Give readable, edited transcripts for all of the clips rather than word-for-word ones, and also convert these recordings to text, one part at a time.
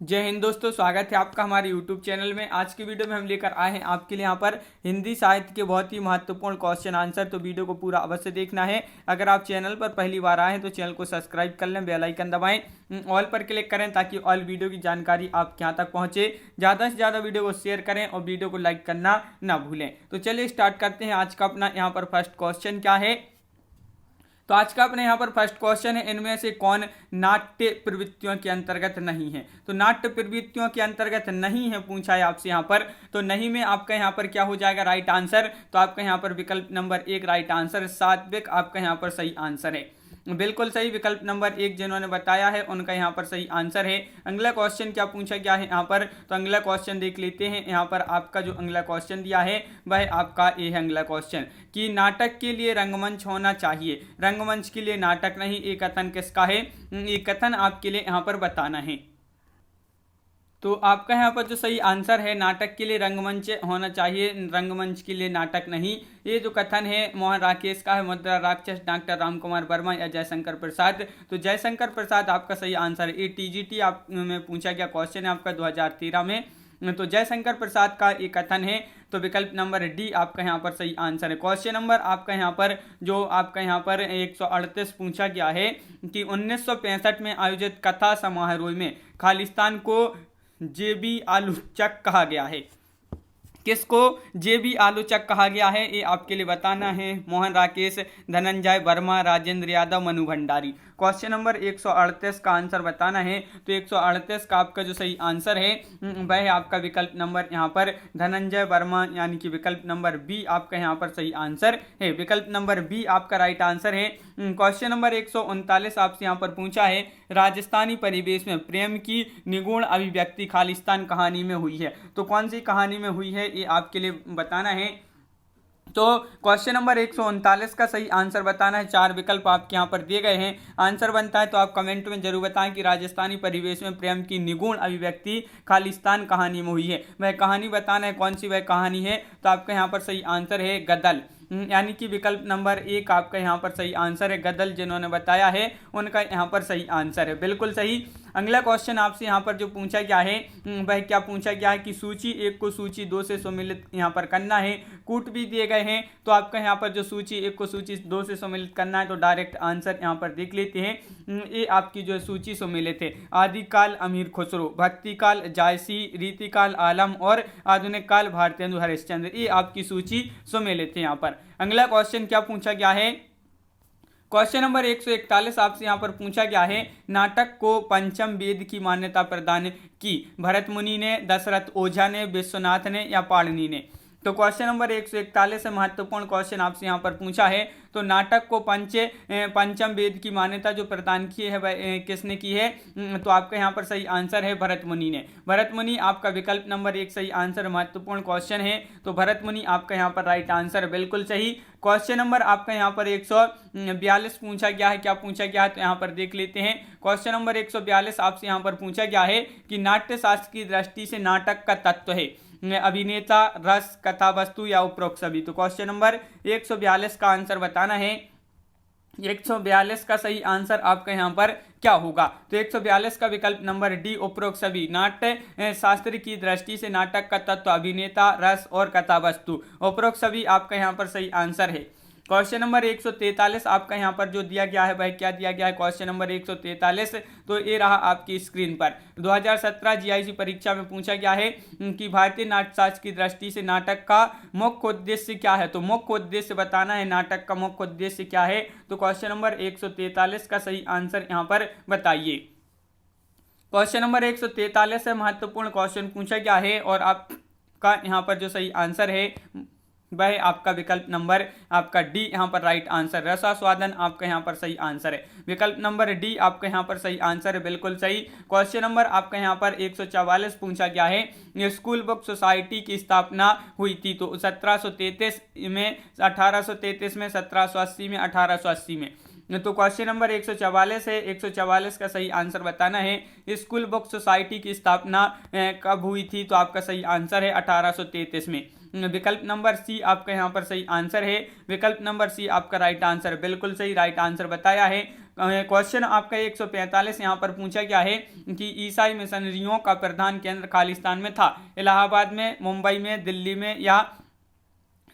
जय हिंद दोस्तों, स्वागत है आपका हमारे YouTube चैनल में। आज की वीडियो में हम लेकर आए हैं आपके लिए यहाँ पर हिंदी साहित्य के बहुत ही महत्वपूर्ण क्वेश्चन आंसर। तो वीडियो को पूरा अवश्य देखना है। अगर आप चैनल पर पहली बार आए हैं तो चैनल को सब्सक्राइब कर लें, बेल आइकन दबाएं, ऑल पर क्लिक करें ताकि ऑल वीडियो की जानकारी आपके यहाँ तक पहुँचे। ज़्यादा से ज़्यादा वीडियो को शेयर करें और वीडियो को लाइक करना ना भूलें। तो चलिए स्टार्ट करते हैं। आज का अपना यहाँ पर फर्स्ट क्वेश्चन क्या है। तो आज का अपने यहाँ पर फर्स्ट क्वेश्चन है, इनमें से कौन नाट्य प्रवृत्तियों के अंतर्गत नहीं है। तो नाट्य प्रवृत्तियों के अंतर्गत नहीं है पूछा है आपसे यहाँ पर। तो नहीं में आपका यहाँ पर क्या हो जाएगा राइट आंसर। तो आपका यहाँ पर विकल्प नंबर 1 राइट आंसर। सात्विक आपका यहाँ पर सही आंसर है, बिल्कुल सही। विकल्प नंबर 1 जिन्होंने बताया है उनका यहाँ पर सही आंसर है। अगला क्वेश्चन क्या पूछा गया है यहाँ पर। तो अगला क्वेश्चन देख लेते हैं। यहाँ पर आपका जो अगला क्वेश्चन दिया है वह आपका ये है अगला क्वेश्चन कि नाटक के लिए रंगमंच होना चाहिए, रंगमंच के लिए नाटक नहीं। ये कथन किसका है, ये कथन आपके लिए यहाँ पर बताना है। तो आपका यहाँ पर जो सही आंसर है, नाटक के लिए रंगमंच होना चाहिए, रंगमंच के लिए नाटक नहीं। ये जो कथन है मोहन राकेश का है, मुद्रा राक्षस, डॉक्टर रामकुमार वर्मा या जयशंकर प्रसाद। तो जयशंकर प्रसाद आपका सही आंसर है। ये टीजीटी आप में पूछा गया क्वेश्चन है आपका 2013 में। तो जयशंकर प्रसाद का ये कथन है। तो विकल्प नंबर डी आपका यहाँ पर सही आंसर है। क्वेश्चन नंबर आपका यहाँ पर जो आपका यहाँ पर 138 पूछा गया है कि 1965 में आयोजित कथा समारोह में खालिस्तान को जेबी आलोचक कहा गया है। किसको जेबी आलोचक कहा गया है ये आपके लिए बताना है। मोहन राकेश, धनंजय वर्मा, राजेंद्र यादव, मनु भंडारी। क्वेश्चन नंबर 138 का आंसर बताना है। तो 138 का आपका जो सही आंसर है वह है आपका विकल्प नंबर यहाँ पर धनंजय वर्मा, यानी कि विकल्प नंबर बी आपका यहाँ पर सही आंसर है। विकल्प नंबर बी आपका राइट आंसर है। क्वेश्चन नंबर 139 आपसे यहाँ पर पूछा है, राजस्थानी परिवेश में प्रेम की निगूढ़ अभिव्यक्ति खालिस्तान कहानी में हुई है। तो कौन सी कहानी में हुई है ये आपके लिए बताना है। तो क्वेश्चन नंबर 139 का सही आंसर बताना है। 4 विकल्प आपके यहाँ पर दिए गए हैं। आंसर बनता है तो आप कमेंट में जरूर बताएं कि राजस्थानी परिवेश में प्रेम की निगूढ़ अभिव्यक्ति खालिस्तान कहानी में हुई है। वह कहानी बताना है, कौन सी वह कहानी है। तो आपका यहाँ पर सही आंसर है गदल, यानी कि विकल्प नंबर 1 आपका यहाँ पर सही आंसर है। गदल जिन्होंने बताया है उनका यहाँ पर सही आंसर है, बिल्कुल सही। अगला क्वेश्चन आपसे यहाँ पर जो पूछा गया है वह क्या पूछा गया है कि सूची 1 को सूची 2 से सम्मिलित यहाँ पर करना है। कूट भी दिए गए हैं। तो आपका यहाँ पर जो सूची 1 को सूची 2 से सम्मिलित करना है। तो डायरेक्ट आंसर यहाँ पर देख लेते हैं। ये आपकी जो सूची सम्मिलित है, आदिकाल अमीर खुसरो, भक्तिकाल जायसी, रीतिकाल आलम और आधुनिक काल भारतेंदु हरिश्चंद्र। ये आपकी सूची सम्मिलित है यहाँ पर। अगला क्वेश्चन क्या पूछा गया है। क्वेश्चन नंबर 141 आपसे यहाँ पर पूछा गया है, नाटक को पंचम वेद की मान्यता प्रदान की भरत मुनि ने, दशरथ ओझा ने, विश्वनाथ ने या पाणिनि ने। तो क्वेश्चन नंबर 141 है, महत्वपूर्ण क्वेश्चन आपसे यहाँ पर पूछा है। तो नाटक को पंचम वेद की मान्यता जो प्रदान की है वह किसने की है। तो आपका यहाँ पर सही आंसर है भरत मुनि ने। भरत मुनि आपका विकल्प नंबर 1 सही आंसर, महत्वपूर्ण क्वेश्चन है। तो भरत मुनि आपका यहाँ पर राइट आंसर, बिल्कुल सही। क्वेश्चन नंबर आपका यहाँ पर 142 पूछा गया है। क्या पूछा गया है तो यहाँ पर देख लेते हैं। क्वेश्चन नंबर 142 आपसे यहाँ पर पूछा गया है कि नाट्य शास्त्र की दृष्टि से नाटक का तत्व है अभिनेता, रस, कथा वस्तु या उपरोक्त सभी। तो क्वेश्चन नंबर 142 का आंसर बताना है। 142 का सही आंसर आपका यहाँ पर क्या होगा। तो 142 का विकल्प नंबर डी उपरोक्त सभी। नाट्य शास्त्र की दृष्टि से नाटक का तत्व अभिनेता, रस और कथा वस्तु, उपरोक्त सभी आपका यहाँ पर सही आंसर है। क्वेश्चन नंबर 143 आपका यहाँ पर जो दिया गया है वह क्या दिया गया है। क्वेश्चन नंबर 143 तो ये रहा आपकी स्क्रीन पर। 2017 जीआईसी परीक्षा में पूछा गया है कि भारतीय नाट्यशास्त्र की दृष्टि से नाटक का मुख्य उद्देश्य क्या है। तो मुख्य उद्देश्य बताना है, नाटक का मुख्य उद्देश्य क्या है। तो क्वेश्चन नंबर 143 का सही आंसर यहाँ पर बताइए। क्वेश्चन नंबर 143 है, महत्वपूर्ण क्वेश्चन पूछा गया है और आपका यहाँ पर जो सही आंसर है वह आपका विकल्प नंबर आपका डी यहाँ पर राइट आंसर, रसास्वादन आपका यहाँ पर सही आंसर है। विकल्प नंबर डी आपका यहाँ पर सही आंसर है, बिल्कुल सही। क्वेश्चन नंबर आपका यहाँ पर 144 पूछा गया है, स्कूल बुक सोसाइटी की स्थापना हुई थी। तो 1733 में, 1833 में, 1780 में, 1880 में। तो क्वेश्चन नंबर 144 है। 144 का सही आंसर बताना है। स्कूल बुक सोसाइटी की स्थापना कब हुई थी। तो आपका सही आंसर है 1833 में। विकल्प नंबर सी आपका यहाँ पर सही आंसर है। विकल्प नंबर सी आपका राइट आंसर, बिल्कुल सही राइट आंसर बताया है। क्वेश्चन आपका 145 यहाँ पर पूछा गया है कि ईसाई मिशनरियों का प्रधान केंद्र खालिस्तान में था, इलाहाबाद में, मुंबई में, दिल्ली में या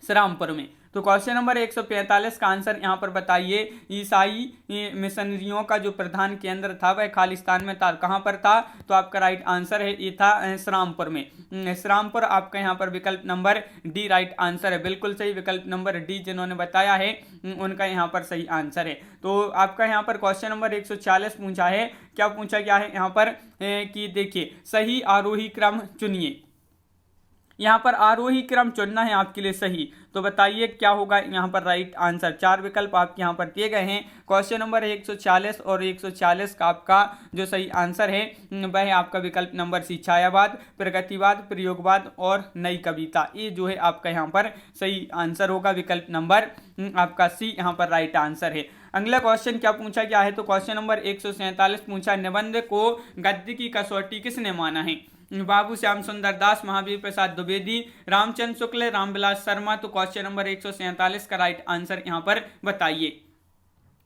श्रीरामपुर में। तो क्वेश्चन नंबर 145 का आंसर यहाँ पर बताइए। ईसाई मिशनरियों का जो प्रधान केंद्र था वह खालिस्तान में था। कहाँ पर था? तो आपका राइट आंसर है ये था श्रीरामपुर में। श्रीरामपुर आपका यहाँ पर विकल्प नंबर डी राइट आंसर है, बिल्कुल सही। विकल्प नंबर डी जिन्होंने बताया है उनका यहाँ पर सही आंसर है। तो आपका यहाँ पर क्वेश्चन नंबर 146 पूछा है। क्या पूछा गया है यहाँ पर कि देखिए सही आरोही क्रम चुनिए। यहाँ पर आरोही क्रम चुनना है आपके लिए सही, तो बताइए क्या होगा यहाँ पर राइट आंसर। 4 विकल्प आपके यहाँ पर दिए गए हैं। क्वेश्चन नंबर 146 और 146 का आपका जो सही आंसर है वह है आपका विकल्प नंबर सी, छायावाद, प्रगतिवाद, प्रयोगवाद और नई कविता। ये जो है आपका यहाँ पर सही आंसर होगा। विकल्प नंबर आपका सी यहाँ पर राइट आंसर है। अगला क्वेश्चन क्या पूछा गया है? तो क्वेश्चन नंबर 147 पूछा, निबंध को गद्य की कसौटी किसने माना है? बाबू श्याम सुंदर दास, महावीर प्रसाद द्विवेदी, रामचंद्र शुक्ल, रामविलास शर्मा। तो क्वेश्चन नंबर 147 का राइट आंसर यहाँ पर बताइए।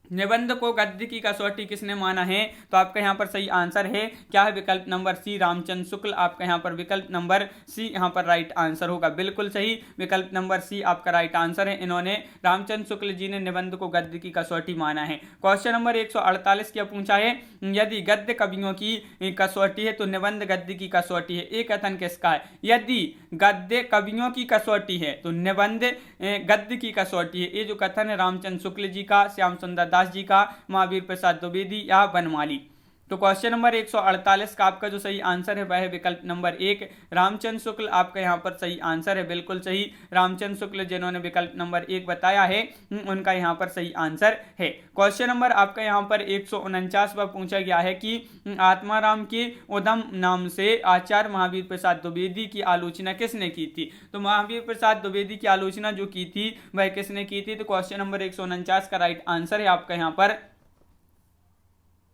निबंध को गद्य की कसौटी किसने माना है? तो आपका यहाँ पर सही आंसर है क्या है? विकल्प नंबर सी, रामचंद्र शुक्ल। आपका यहाँ पर विकल्प नंबर सी यहाँ पर राइट आंसर होगा, बिल्कुल सही। विकल्प नंबर सी आपका राइट आंसर है। इन्होंने रामचंद्र शुक्ल जी ने निबंध को गद्य की कसौटी माना है। क्वेश्चन नंबर 148 क्या पूछा है? यदि गद्य कवियों की कसौटी है तो निबंध गद्य की कसौटी है। ये कथन किसका है? यदि गद्य कवियों की कसौटी है तो निबंध गद्य की कसौटी है। ये जो कथन है रामचंद्र शुक्ल जी का, श्याम सुंदर दास जी का, महावीर प्रसाद द्विवेदी या बनमाली। तो क्वेश्चन नंबर 148 का आपका जो सही आंसर है वह है विकल्प नंबर 1, रामचंद्र शुक्ल। आपका यहाँ पर सही आंसर है, बिल्कुल सही। रामचंद्र शुक्ल जिन्होंने विकल्प नंबर 1 बताया है उनका यहाँ पर सही आंसर है। क्वेश्चन नंबर आपका यहाँ पर 149 पर पूछा गया है कि आत्माराम के उदम नाम से आचार्य महावीर प्रसाद द्विवेदी की आलोचना किसने की थी? तो महावीर प्रसाद द्विवेदी की आलोचना जो की थी वह किसने की थी? तो क्वेश्चन नंबर 149 का राइट आंसर है आपका यहाँ पर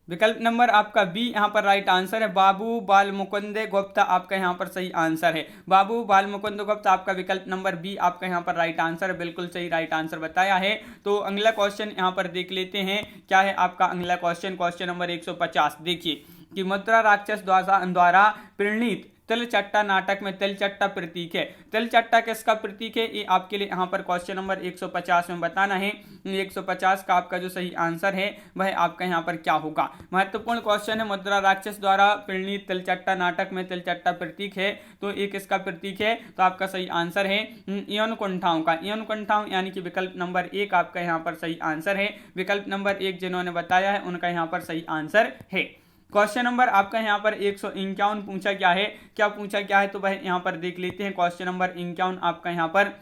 विकल्प नंबर आपका बी यहाँ पर राइट आंसर है, बाबू बाल मुकुंद गुप्ता। आपका यहाँ पर सही आंसर है बाबू बाल मुकुंद गुप्ता। आपका विकल्प नंबर बी आपका यहाँ पर राइट आंसर है, बिल्कुल सही राइट आंसर बताया है। तो अगला क्वेश्चन यहाँ पर देख लेते हैं क्या है आपका अगला क्वेश्चन। क्वेश्चन नंबर 150 देखिए कि मुद्रा राक्षस द्वारा प्रणीत तिलचट्टा नाटक में तिलचट्टा प्रतीक है। तिलचट्टा किसका प्रतीक है? ये आपके लिए यहाँ पर क्वेश्चन नंबर 150 में बताना है। 150 का आपका जो सही आंसर है वह आपका यहाँ पर क्या होगा? महत्वपूर्ण क्वेश्चन है। मुद्रा राक्षस द्वारा प्रणीत तिलचट्टा नाटक में तिलचट्टा प्रतीक है, तो ये किसका प्रतीक है? तो आपका सही आंसर है यौन कुंठाओं का। यौन कुंठाओं यानी कि विकल्प नंबर 1 आपका यहाँ पर सही आंसर है। विकल्प नंबर 1 जिन्होंने बताया है उनका यहाँ पर सही आंसर है। क्वेश्चन नंबर आपका यहाँ पर 151 पूछा गया है। क्या पूछा गया है? तो वह यहाँ पर देख लेते हैं। क्वेश्चन नंबर 51 आपका यहाँ पर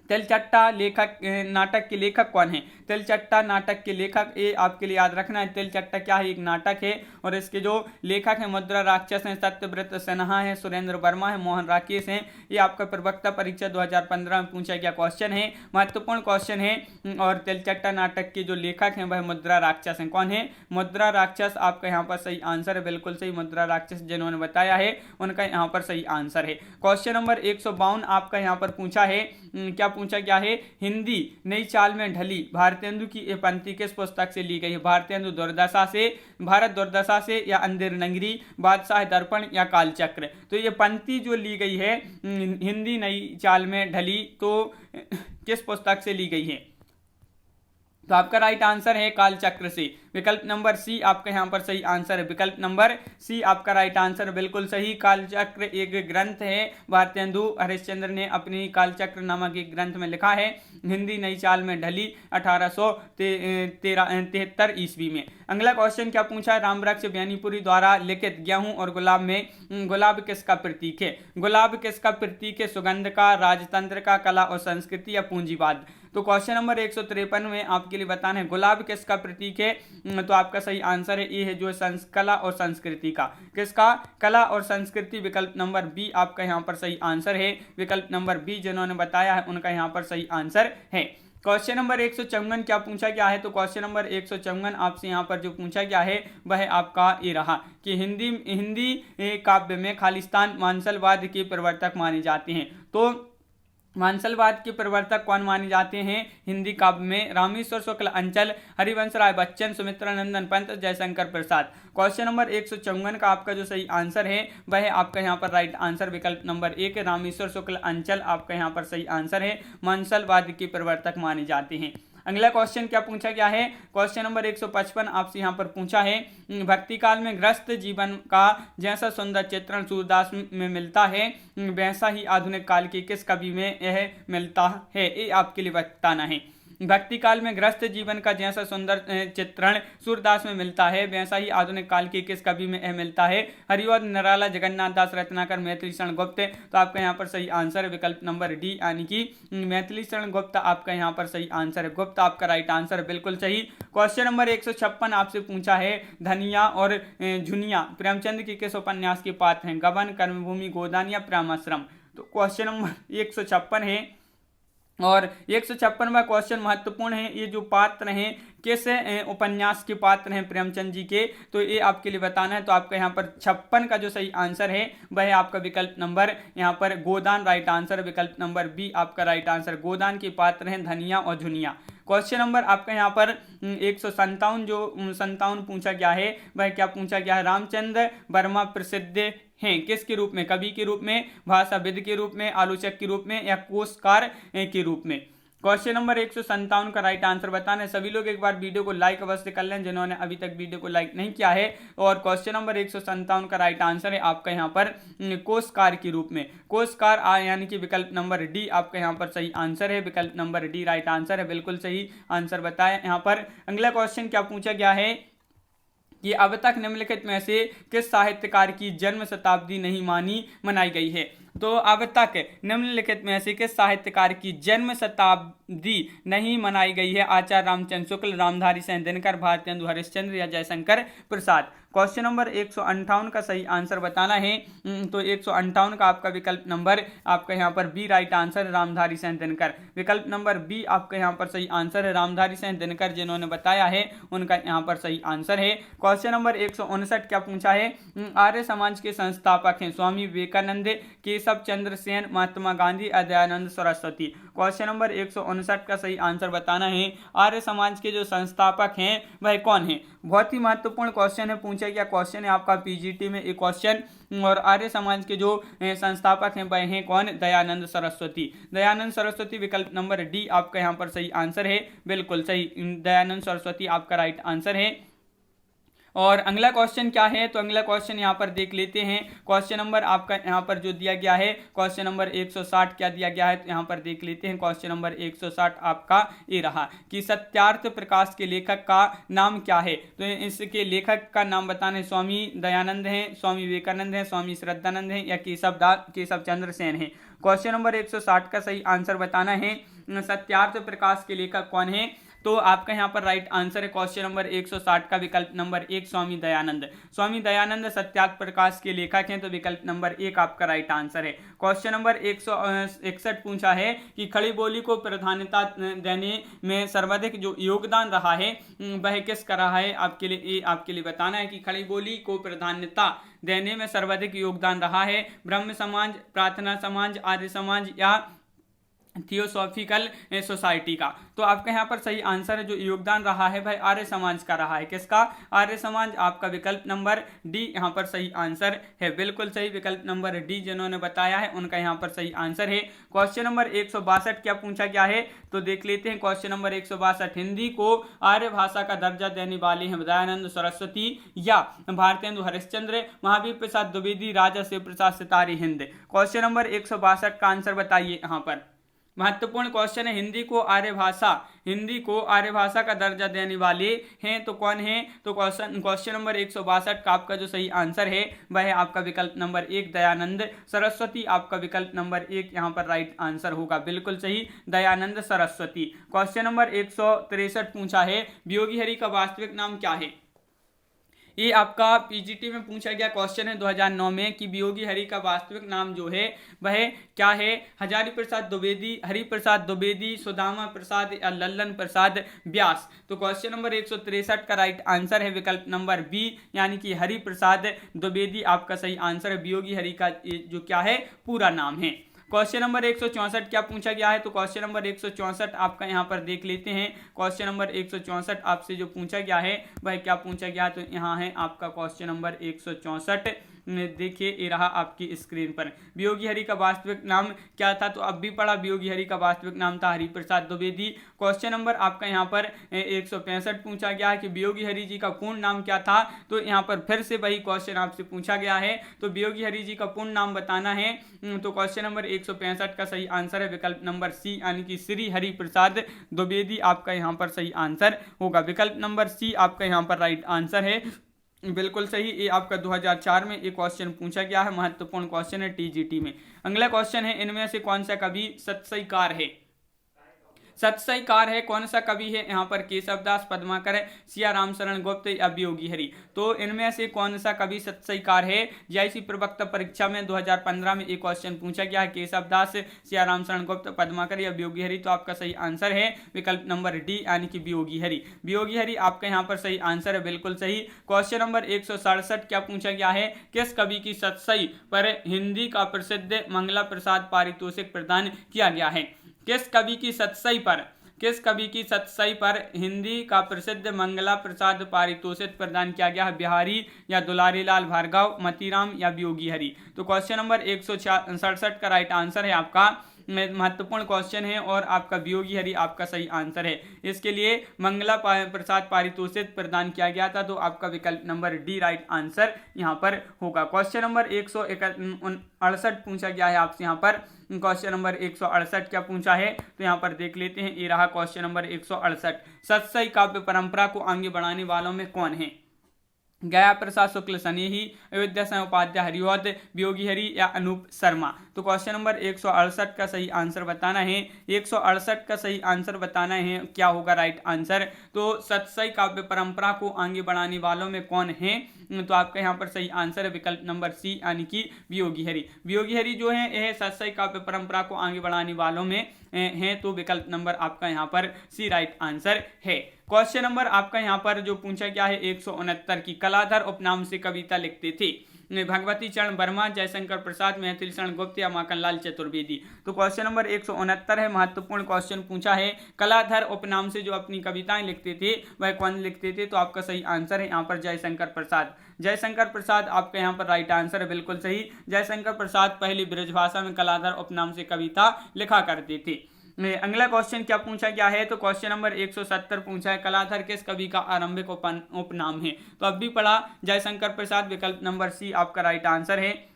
तिलचट्टा लेखक नाटक के लेखक कौन है? तिलचट्टा नाटक के लेखक ये आपके लिए याद रखना है। तिलचट्टा क्या है? एक नाटक है और इसके जो लेखक हैं मुद्रा राक्षस हैं, सत्यव्रत सिन्हा है, सुरेंद्र वर्मा है, मोहन राकेश हैं। ये आपका प्रवक्ता परीक्षा 2015 में पूछा गया क्वेश्चन है, महत्वपूर्ण क्वेश्चन है। और तिलचट्टा नाटक के जो लेखक हैं वह मुद्रा राक्षस हैं। कौन है? मुद्रा राक्षस। आपका यहाँ पर सही आंसर है, बिल्कुल सही। मुद्रा राक्षस जिन्होंने बताया है उनका यहाँ पर सही आंसर है। क्वेश्चन नंबर 152 आपका यहाँ पर पूछा है। क्या पूछा गया है? हिंदी नई चाल में ढली भारतेंदु की ये पंक्ति किस पुस्तक से ली गई है? भारतेंदु दुर्दशा से, भारत दुर्दशा से, या अंधेर नगरी, बादशाह दर्पण या कालचक्र। तो ये पंक्ति जो ली गई है हिंदी नई चाल में ढली, तो किस पुस्तक से ली गई है? तो आपका राइट आंसर है कालचक्र से। विकल्प नंबर सी आपका यहाँ पर सही आंसर है। विकल्प नंबर सी आपका राइट आंसर बिल्कुल सही। कालचक्र एक ग्रंथ है, भारतेंदु हरिश्चंद्र ने अपनी कालचक्र नामक एक ग्रंथ में लिखा है। हिंदी नई चाल में ढली 1873 ईस्वी में। अगला क्वेश्चन क्या पूछा है? रामवृक्ष बेनीपुरी द्वारा लिखित गेहूं और गुलाब में गुलाब किसका प्रतीक है? गुलाब किसका प्रतीक है? सुगंध का, राजतंत्र का, कला और संस्कृति या पूंजीवाद। तो क्वेश्चन नंबर 153 में आपके लिए बताना है गुलाब किसका प्रतीक है। तो आपका सही आंसर है ये है जो कला और संस्कृति का। किसका? कला और संस्कृति। विकल्प नंबर बी आपका यहाँ पर सही आंसर है। विकल्प नंबर बी जिन्होंने बताया है उनका यहाँ पर सही आंसर है। क्वेश्चन नंबर 154 क्या पूछा गया है? तो क्वेश्चन नंबर 154 आपसे यहाँ पर जो पूछा गया है वह आपका ये रहा कि हिंदी काव्य में खालिस्तान मांसलवाद के प्रवर्तक माने जाते हैं। तो मांसलवाद के प्रवर्तक कौन माने जाते हैं हिंदी काव्य में? रामेश्वर शुक्ल, अंचल, हरिवंश राय बच्चन, सुमित्रा नंदन पंत, जयशंकर प्रसाद। क्वेश्चन नंबर 154 का आपका जो सही आंसर है वह है आपका यहाँ पर राइट आंसर विकल्प नंबर 1 रामेश्वर शुक्ल अंचल आपका यहाँ पर सही आंसर है, मांसलवाद के प्रवर्तक माने जाते हैं। अगला क्वेश्चन क्या पूछा गया है? क्वेश्चन नंबर 155 आपसे यहाँ पर पूछा है, भक्ति काल में ग्रस्त जीवन का जैसा सुंदर चित्रण सूरदास में मिलता है वैसा ही आधुनिक काल के किस कवि में यह मिलता है? ये आपके लिए बताना है। भक्ति काल में ग्रस्त जीवन का जैसा सुंदर चित्रण सूरदास में मिलता है वैसा ही आधुनिक काल के किस कवि में यह मिलता है? हरिवंश, निराला, जगन्नाथ दास, रत्नाकर, मैथिली शरण गुप्त। तो आपका यहाँ पर सही आंसर है विकल्प नंबर डी यानी कि मैथिली शरण गुप्त आपका यहाँ पर सही आंसर है। गुप्त आपका राइट आंसर है, बिल्कुल सही। क्वेश्चन नंबर 156 आपसे पूछा है, धनिया और झुनिया प्रेमचंद के किस उपन्यास के पात्र हैं? गबन, कर्मभूमि, गोदान या प्रेमाश्रम? तो क्वेश्चन नंबर 156 है और 156वां क्वेश्चन महत्वपूर्ण है। ये जो पात्र हैं किस उपन्यास के पात्र हैं प्रेमचंद जी के, तो ये आपके लिए बताना है। तो आपका यहाँ पर 56 का जो सही आंसर है वह है आपका विकल्प नंबर यहाँ पर गोदान राइट आंसर, विकल्प नंबर बी आपका राइट आंसर। गोदान के पात्र हैं धनिया और झुनिया। क्वेश्चन नंबर आपका यहाँ पर 157 जो 57 पूछा गया है वह क्या पूछा गया है? रामचंद्र वर्मा प्रसिद्ध हैं किसके रूप में? कवि के रूप में, भाषाविद के रूप में, आलोचक के रूप में या कोशकार के रूप में? क्वेश्चन नंबर 157 का राइट आंसर बताना है। सभी लोग एक बार वीडियो को लाइक अवश्य कर लें जिन्होंने अभी तक वीडियो को लाइक नहीं किया है। और क्वेश्चन नंबर 157 का राइट आंसर है आपका यहाँ पर कोशकार के रूप में। कोशकार यानी कि विकल्प नंबर डी आपका यहाँ पर सही आंसर है, विकल्प नंबर डी राइट आंसर है, बिल्कुल सही आंसर बताया यहाँ पर। अगला क्वेश्चन क्या पूछा गया है कि अब तक निम्नलिखित में से किस साहित्यकार की जन्म शताब्दी नहीं मनाई गई है? तो अब तक निम्नलिखित में से किस साहित्यकार की जन्म शताब्दी नहीं मनाई गई है? आचार्य रामचंद्र शुक्ल, रामधारी सिंह दिनकर, भारतेंदु हरिश्चंद्र या जयशंकर प्रसाद? क्वेश्चन नंबर 158 का सही आंसर बताना है। तो 158 का आपका विकल्प नंबर आपका यहाँ पर B right answer, Ramdhari Singh Dinkar. विकल्प नंबर बी आपका यहाँ पर सही आंसर है, रामधारी सिंह दिनकर जिन्होंने बताया है उनका यहाँ पर सही आंसर है। क्वेश्चन नंबर 159 क्या पूछा है? आर्य समाज के संस्थापक हैं स्वामी विवेकानंद, केशव चंद्र सेन, महात्मा गांधी, दयानंद सरस्वती? क्वेश्चन नंबर 159 का सही आंसर बताना है। आर्य समाज के जो संस्थापक हैं वह कौन है? बहुत ही महत्वपूर्ण क्वेश्चन है, पूछा गया क्वेश्चन है आपका पीजीटी में एक क्वेश्चन। और आर्य समाज के जो संस्थापक हैं वह हैं कौन? दयानंद सरस्वती। दयानंद सरस्वती विकल्प नंबर डी आपका यहाँ पर सही आंसर है, बिल्कुल सही, दयानंद सरस्वती आपका राइट आंसर है। और अगला क्वेश्चन क्या है? तो अगला क्वेश्चन यहाँ पर देख लेते हैं। क्वेश्चन नंबर आपका यहाँ पर जो दिया गया है क्वेश्चन नंबर 160 क्या दिया गया है? तो यहाँ पर देख लेते हैं। क्वेश्चन नंबर 160 आपका ये रहा कि सत्यार्थ प्रकाश के लेखक का नाम क्या है? तो इसके लेखक का नाम बताना है। स्वामी दयानंद हैं, स्वामी विवेकानंद हैं, स्वामी श्रद्धानंद हैं या केशव चंद्र सेन है? क्वेश्चन नंबर 160 का सही आंसर बताना है। सत्यार्थ प्रकाश के लेखक कौन है? तो आपका यहाँ पर राइट आंसर है क्वेश्चन नंबर 160 का विकल्प नंबर 1 स्वामी दयानंद। स्वामी दयानंद सत्यार्थ प्रकाश के लेखक हैं, तो विकल्प नंबर 1 आपका राइट आंसर है। क्वेश्चन नंबर 161 पूछा है कि खड़ी बोली को प्राधान्यता देने में सर्वाधिक जो योगदान रहा है वह किसका रहा है? आपके लिए बताना है कि खड़ी बोली को प्राधान्यता देने में सर्वाधिक योगदान रहा है ब्रह्म समाज, प्रार्थना समाज, आर्य समाज या थियोसॉफिकल सोसाइटी का? तो आपका यहाँ पर सही आंसर है जो योगदान रहा है भाई आर्य समाज का रहा है। किसका? आर्य समाज। आपका विकल्प नंबर डी यहाँ पर सही आंसर है, बिल्कुल सही, विकल्प नंबर डी जिन्होंने बताया है उनका यहाँ पर सही आंसर है। क्वेश्चन नंबर 162 क्या पूछा गया है? तो देख लेते हैं। क्वेश्चन नंबर 162 हिंदी को आर्य भाषा का दर्जा देने वाले हैं दयानंद सरस्वती या भारतेंदु हरिश्चंद्र, महावीर प्रसाद द्विवेदी, राजा शिव प्रसाद सितारे हिंद? क्वेश्चन नंबर 162 का आंसर बताइए। यहाँ पर महत्वपूर्ण क्वेश्चन है। हिंदी को आर्य भाषा का दर्जा देने वाले हैं तो कौन है? तो क्वेश्चन नंबर 162 का आपका जो सही आंसर है वह है आपका विकल्प नंबर 1 दयानंद सरस्वती। आपका विकल्प नंबर 1 यहाँ पर राइट आंसर होगा, बिल्कुल सही, दयानंद सरस्वती। क्वेश्चन नंबर 163 पूछा है वियोगी हरि का वास्तविक नाम क्या है? ये आपका पीजीटी में पूछा गया क्वेश्चन है 2009 में कि वियोगी हरि का वास्तविक नाम जो है वह क्या है? हजारी प्रसाद द्विवेदी, हरि प्रसाद द्विवेदी, सुदामा प्रसाद या लल्लन प्रसाद व्यास? तो क्वेश्चन नंबर 163 का राइट आंसर है विकल्प नंबर बी यानी कि हरि प्रसाद द्विवेदी आपका सही आंसर है। वियोगी हरि का जो क्या है पूरा नाम है। क्वेश्चन नंबर 164 क्या पूछा गया है, तो क्वेश्चन नंबर 164 आपका यहाँ पर देख लेते हैं। क्वेश्चन नंबर 164 आपसे जो पूछा गया है वह क्या पूछा गया, तो यहाँ है आपका क्वेश्चन नंबर 164। देखिए ये रहा आपकी स्क्रीन पर। वियोगी हरि का वास्तविक नाम क्या था, तो अब भी पढ़ा, वियोगी हरि का वास्तविक नाम था हरिप्रसाद द्विवेदी। क्वेश्चन नंबर आपका यहाँ पर 165 पूछा गया है कि वियोगी हरि जी का पूर्ण नाम क्या था, तो यहाँ पर फिर से वही क्वेश्चन आपसे पूछा गया है। तो वियोगी हरि जी का पूर्ण नाम बताना है। तो क्वेश्चन नंबर 165 का सही आंसर है विकल्प नंबर सी, यानी कि श्री हरिप्रसाद द्विवेदी आपका यहाँ पर सही आंसर होगा। विकल्प नंबर सी आपका यहाँ पर राइट आंसर है, बिल्कुल सही। ये आपका 2004 में एक क्वेश्चन पूछा गया है, महत्वपूर्ण क्वेश्चन है टीजीटी में। अगला क्वेश्चन है, इनमें से कौन सा कवि सत्सईकार है। सत्सईकार है कौन सा कवि है, यहाँ पर केशवदास, पद्माकर, सिया राम शरण गुप्त या वियोगी हरि। तो इनमें से कौन सा कवि सत्सईकार है। जेआईसी प्रवक्ता परीक्षा में 2015 में एक क्वेश्चन पूछा गया है, केशवदास, सिया राम शरण गुप्त, पद्माकर या वियोगी हरि। तो आपका सही आंसर है विकल्प नंबर डी, यानी कि वियोगी हरि। वियोगी हरि आपका यहाँ पर सही आंसर है, बिल्कुल सही। क्वेश्चन नंबर 167 क्या पूछा गया है, किस कवि की सत्सई पर हिंदी का प्रसिद्ध मंगला प्रसाद पारितोषिक प्रदान किया गया है। किस कवि की सत्सई पर हिंदी का प्रसिद्ध मंगला प्रसाद पारितोषिक प्रदान किया गया है। बिहारी या दुलारी लाल भार्गव, मतीराम या वियोगी हरि। तो क्वेश्चन नंबर 167 का राइट आंसर है आपका, महत्वपूर्ण क्वेश्चन है और आपका वियोगी हरि आपका सही आंसर है। इसके लिए मंगला प्रसाद पारितोषिक प्रदान किया गया था, तो आपका विकल्प नंबर डी राइट आंसर यहाँ पर होगा। क्वेश्चन नंबर 168 पूछा गया है आपसे यहाँ पर। क्वेश्चन नंबर 168 क्या पूछा है, तो यहाँ पर देख लेते हैं। ये रहा क्वेश्चन नंबर 168। सत्सई काव्य परंपरा को आगे बढ़ाने वालों में कौन है। गया प्रसाद शुक्ल स्नेही, अयोध्या सिंह उपाध्याय हरिवंश, वियोगी हरि या अनूप शर्मा। तो क्वेश्चन नंबर 168 का सही आंसर बताना है। 168 का सही आंसर बताना है, क्या होगा राइट आंसर। तो सत्सई काव्य परंपरा को आगे बढ़ाने वालों में कौन है, तो आपका यहाँ पर सही आंसर है विकल्प नंबर सी, यानी कि वियोगी हरि। वियोगी हरि जो है यह सत्सई काव्य परंपरा को आगे बढ़ाने वालों में है, तो विकल्प नंबर आपका यहाँ पर सी राइट आंसर है। क्वेश्चन नंबर आपका यहाँ पर जो पूछा गया है 169 की, कलाधर उपनाम से कविता लिखते थे भगवती चरण वर्मा, जयशंकर प्रसाद, मैथिली शरण गुप्त या माखनलाल चतुर्वेदी। तो क्वेश्चन नंबर 169 है, महत्वपूर्ण क्वेश्चन पूछा है। कलाधर उपनाम से जो अपनी कविताएं लिखते थे वह कौन लिखते थे, तो आपका सही आंसर है यहाँ पर जयशंकर प्रसाद। जयशंकर प्रसाद आपका यहाँ पर राइट आंसर है, बिल्कुल सही। जयशंकर प्रसाद पहली ब्रजभाषा में कलाधर उपनाम से कविता लिखा करते थे। अगला क्वेश्चन क्या पूछा गया है, तो क्वेश्चन नंबर 170 पूछा है, कलाधर किस कवि का आरंभिक उपनाम है। तो अब भी पढ़ा, जयशंकर प्रसाद, विकल्प नंबर सी आपका राइट आंसर है।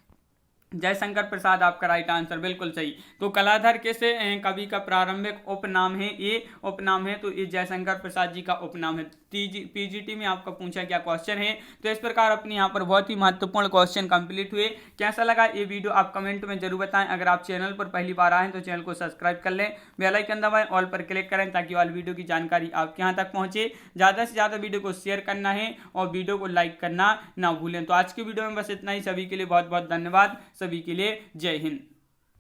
जयशंकर प्रसाद आपका राइट आंसर, बिल्कुल सही। तो कलाधर किस कवि का प्रारंभिक उपनाम है, ये उपनाम है, तो ये जयशंकर प्रसाद जी का उपनाम है। पीजीटी में आपका पूछा गया क्वेश्चन है। तो इस प्रकार अपने यहाँ पर बहुत ही महत्वपूर्ण क्वेश्चन कंप्लीट हुए। कैसा लगा ये वीडियो आप कमेंट में जरूर बताएं। अगर आप चैनल पर पहली बार आए तो चैनल को सब्सक्राइब कर लें, बेल आइकन दबाएं, ऑल पर क्लिक करें ताकि ऑल वीडियो की जानकारी आपके यहाँ तक पहुँचे। ज़्यादा से ज़्यादा वीडियो को शेयर करना है और वीडियो को लाइक करना ना भूलें। तो आज की वीडियो में बस इतना ही। सभी के लिए बहुत बहुत धन्यवाद। सभी के लिए जय हिंद।